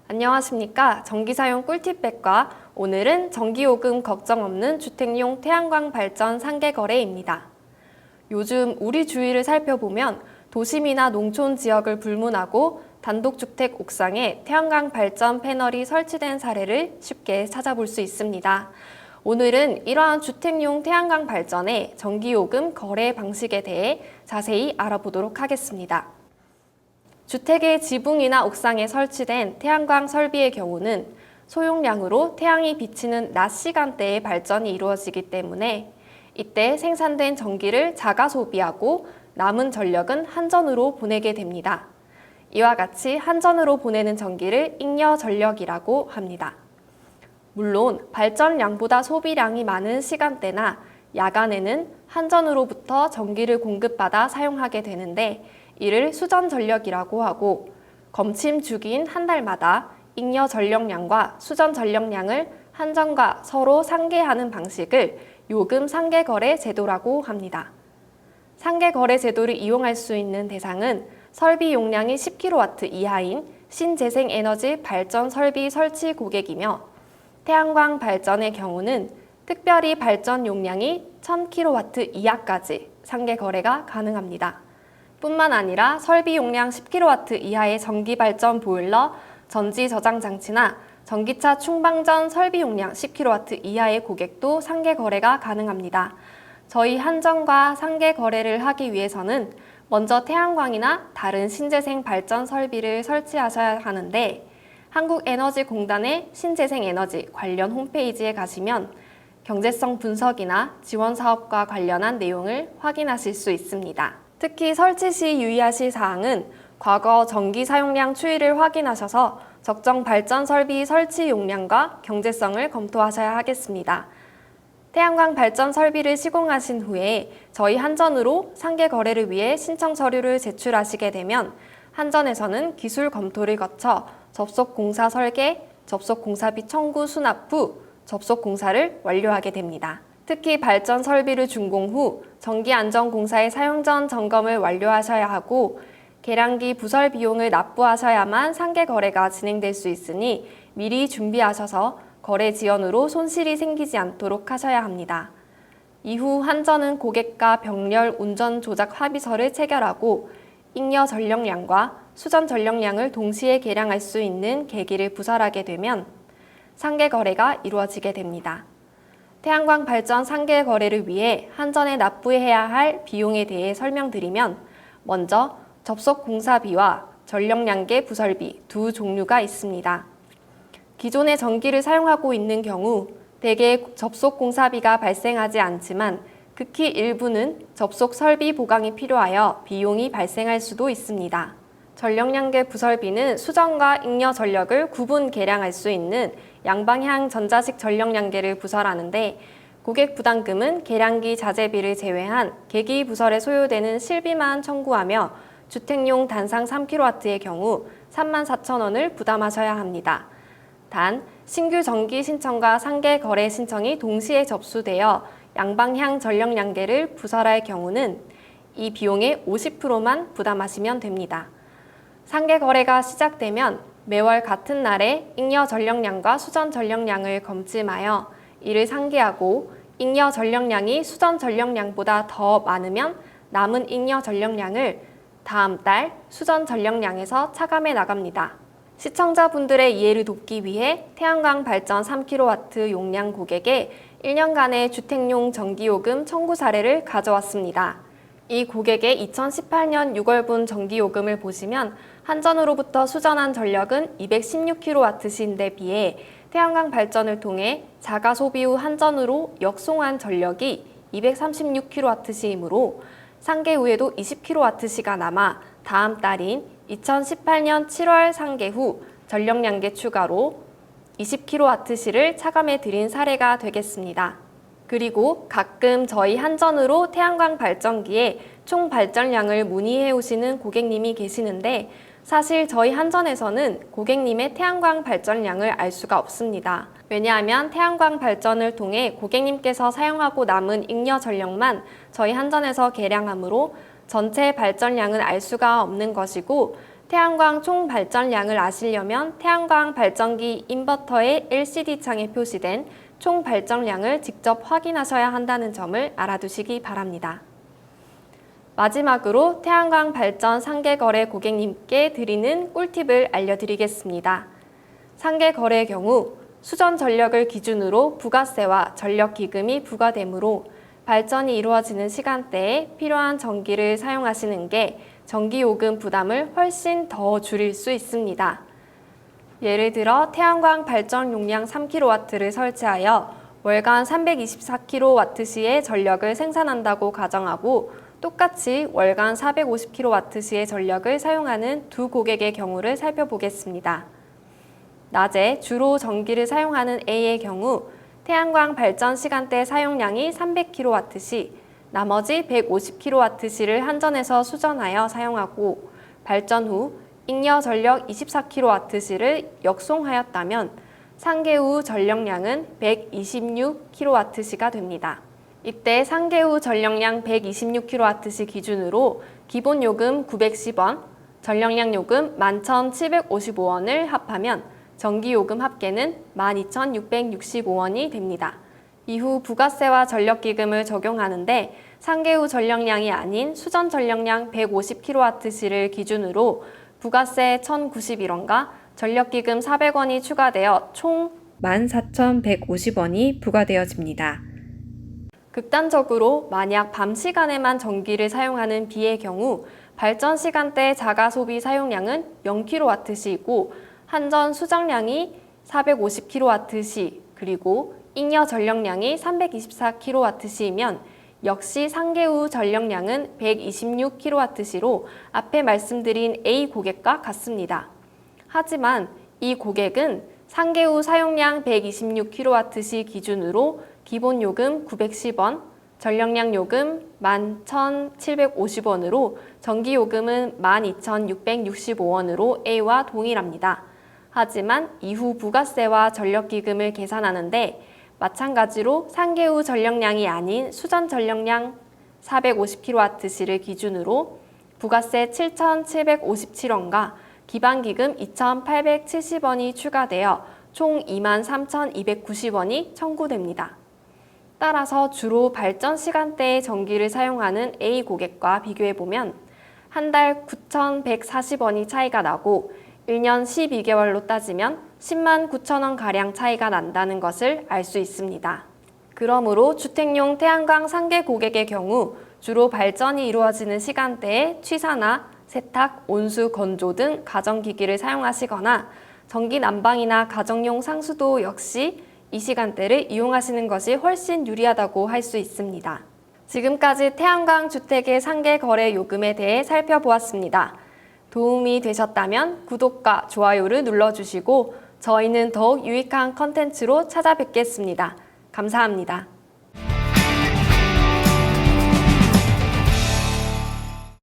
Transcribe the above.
안녕하십니까. 전기사용 꿀팁백과 오늘은 전기요금 걱정 없는 주택용 태양광 발전 상계 거래입니다. 요즘 우리 주위를 살펴보면 도심이나 농촌 지역을 불문하고 단독주택 옥상에 태양광 발전 패널이 설치된 사례를 쉽게 찾아볼 수 있습니다. 오늘은 이러한 주택용 태양광 발전의 전기요금 거래 방식에 대해 자세히 알아보도록 하겠습니다. 주택의 지붕이나 옥상에 설치된 태양광 설비의 경우는 소용량으로 태양이 비치는 낮 시간대에 발전이 이루어지기 때문에 이때 생산된 전기를 자가 소비하고 남은 전력은 한전으로 보내게 됩니다. 이와 같이 한전으로 보내는 전기를 잉여 전력이라고 합니다. 물론 발전량보다 소비량이 많은 시간대나 야간에는 한전으로부터 전기를 공급받아 사용하게 되는데 이를 수전 전력이라고 하고 검침 주기인 한 달마다 잉여 전력량과 수전 전력량을 한전과 서로 상계하는 방식을 요금 상계 거래 제도라고 합니다. 상계 거래 제도를 이용할 수 있는 대상은 설비 용량이 10kW 이하인 신재생에너지 발전 설비 설치 고객이며 태양광 발전의 경우는 특별히 발전 용량이 1000kW 이하까지 상계 거래가 가능합니다. 뿐만 아니라 설비 용량 10kW 이하의 전기발전 보일러, 전지 저장 장치나 전기차 충방전 설비 용량 10kW 이하의 고객도 상계 거래가 가능합니다. 저희 한전과 상계 거래를 하기 위해서는 먼저 태양광이나 다른 신재생 발전 설비를 설치하셔야 하는데 한국에너지공단의 신재생에너지 관련 홈페이지에 가시면 경제성 분석이나 지원 사업과 관련한 내용을 확인하실 수 있습니다. 특히 설치 시 유의하실 사항은 과거 전기 사용량 추이를 확인하셔서 적정 발전 설비 설치 용량과 경제성을 검토하셔야 하겠습니다. 태양광 발전 설비를 시공하신 후에 저희 한전으로 상계 거래를 위해 신청 서류를 제출하시게 되면 한전에서는 기술 검토를 거쳐 접속 공사 설계, 접속 공사비 청구 수납 후 접속 공사를 완료하게 됩니다. 특히 발전 설비를 준공 후 전기안전공사의 사용 전 점검을 완료하셔야 하고 계량기 부설 비용을 납부하셔야만 상계 거래가 진행될 수 있으니 미리 준비하셔서 거래 지연으로 손실이 생기지 않도록 하셔야 합니다. 이후 한전은 고객과 병렬 운전 조작 합의서를 체결하고 잉여 전력량과 수전 전력량을 동시에 계량할 수 있는 계기를 부설하게 되면 상계 거래가 이루어지게 됩니다. 태양광 발전 상계 거래를 위해 한전에 납부해야 할 비용에 대해 설명드리면 먼저 접속 공사비와 전력량계 부설비 두 종류가 있습니다. 기존의 전기를 사용하고 있는 경우 대개 접속 공사비가 발생하지 않지만 극히 일부는 접속 설비 보강이 필요하여 비용이 발생할 수도 있습니다. 전력량계 부설비는 수전과 잉여 전력을 구분 계량할 수 있는 양방향 전자식 전력량계를 부설하는데 고객 부담금은 계량기 자재비를 제외한 계기 부설에 소요되는 실비만 청구하며 주택용 단상 3kW의 경우 34,000원을 부담하셔야 합니다. 단, 신규 전기 신청과 상계 거래 신청이 동시에 접수되어 양방향 전력량계를 부설할 경우는 이 비용의 50%만 부담하시면 됩니다. 상계 거래가 시작되면 매월 같은 날에 잉여 전력량과 수전 전력량을 검침하여 이를 상계하고 잉여 전력량이 수전 전력량보다 더 많으면 남은 잉여 전력량을 다음 달 수전 전력량에서 차감해 나갑니다. 시청자분들의 이해를 돕기 위해 태양광 발전 3kW 용량 고객의 1년간의 주택용 전기요금 청구 사례를 가져왔습니다. 이 고객의 2018년 6월분 전기요금을 보시면 한전으로부터 수전한 전력은 216kWh인데 비해 태양광 발전을 통해 자가 소비 후 한전으로 역송한 전력이 236kWh이므로 상계 후에도 20kWh가 남아 다음 달인 2018년 7월 상계 후 전력량계 추가로 20kWh를 차감해 드린 사례가 되겠습니다. 그리고 가끔 저희 한전으로 태양광 발전기에 총 발전량을 문의해 오시는 고객님이 계시는데 사실 저희 한전에서는 고객님의 태양광 발전량을 알 수가 없습니다. 왜냐하면 태양광 발전을 통해 고객님께서 사용하고 남은 잉여 전력만 저희 한전에서 계량하므로 전체 발전량은 알 수가 없는 것이고 태양광 총 발전량을 아시려면 태양광 발전기 인버터의 LCD창에 표시된 총 발전량을 직접 확인하셔야 한다는 점을 알아두시기 바랍니다. 마지막으로 태양광 발전 상계거래 고객님께 드리는 꿀팁을 알려드리겠습니다. 상계거래의 경우 수전 전력을 기준으로 부가세와 전력기금이 부과되므로 발전이 이루어지는 시간대에 필요한 전기를 사용하시는 게 전기요금 부담을 훨씬 더 줄일 수 있습니다. 예를 들어 태양광 발전 용량 3kW를 설치하여 월간 324kWh의 전력을 생산한다고 가정하고 똑같이 월간 450kWh의 전력을 사용하는 두 고객의 경우를 살펴보겠습니다. 낮에 주로 전기를 사용하는 A의 경우 태양광 발전 시간대 사용량이 300kW 시 나머지 150kWh를 한전에서 수전하여 사용하고 발전 후 잉여 전력 24kWh를 역송하였다면 상계 후 전력량은 126kWh가 됩니다. 이때 상계 후 전력량 126kWh 기준으로 기본 요금 910원, 전력량 요금 11,755원을 합하면 전기요금 합계는 12,665원이 됩니다. 이후 부가세와 전력기금을 적용하는데 상계 후 전력량이 아닌 수전 전력량 150kWh를 기준으로 부가세 1,091원과 전력기금 400원이 추가되어 총 14,150원이 부과되어집니다. 극단적으로 만약 밤 시간에만 전기를 사용하는 B의 경우 발전 시간대 자가 소비 사용량은 0kWh이고 한전 수정량이 450kWh 그리고 잉여 전력량이 324kWh이면 역시 상계 후 전력량은 126kWh로 앞에 말씀드린 A 고객과 같습니다. 하지만 이 고객은 상계 후 사용량 126kWh 기준으로 기본 요금 910원, 전력량 요금 11,750원으로 전기 요금은 12,665원으로 A와 동일합니다. 하지만 이후 부가세와 전력기금을 계산하는데 마찬가지로 상계 후 전력량이 아닌 수전 전력량 450kWh를 기준으로 부가세 7,757원과 기반기금 2,870원이 추가되어 총 23,290원이 청구됩니다. 따라서 주로 발전 시간대에 전기를 사용하는 A 고객과 비교해보면 한 달 9,140원이 차이가 나고 1년 12개월로 따지면 10만 9천원 가량 차이가 난다는 것을 알 수 있습니다. 그러므로 주택용 태양광 상계 고객의 경우 주로 발전이 이루어지는 시간대에 취사나 세탁, 온수, 건조 등 가전기기를 사용하시거나 전기 난방이나 가정용 상수도 역시 이 시간대를 이용하시는 것이 훨씬 유리하다고 할 수 있습니다. 지금까지 태양광 주택의 상계 거래 요금에 대해 살펴보았습니다. 도움이 되셨다면 구독과 좋아요를 눌러주시고 저희는 더욱 유익한 컨텐츠로 찾아뵙겠습니다. 감사합니다.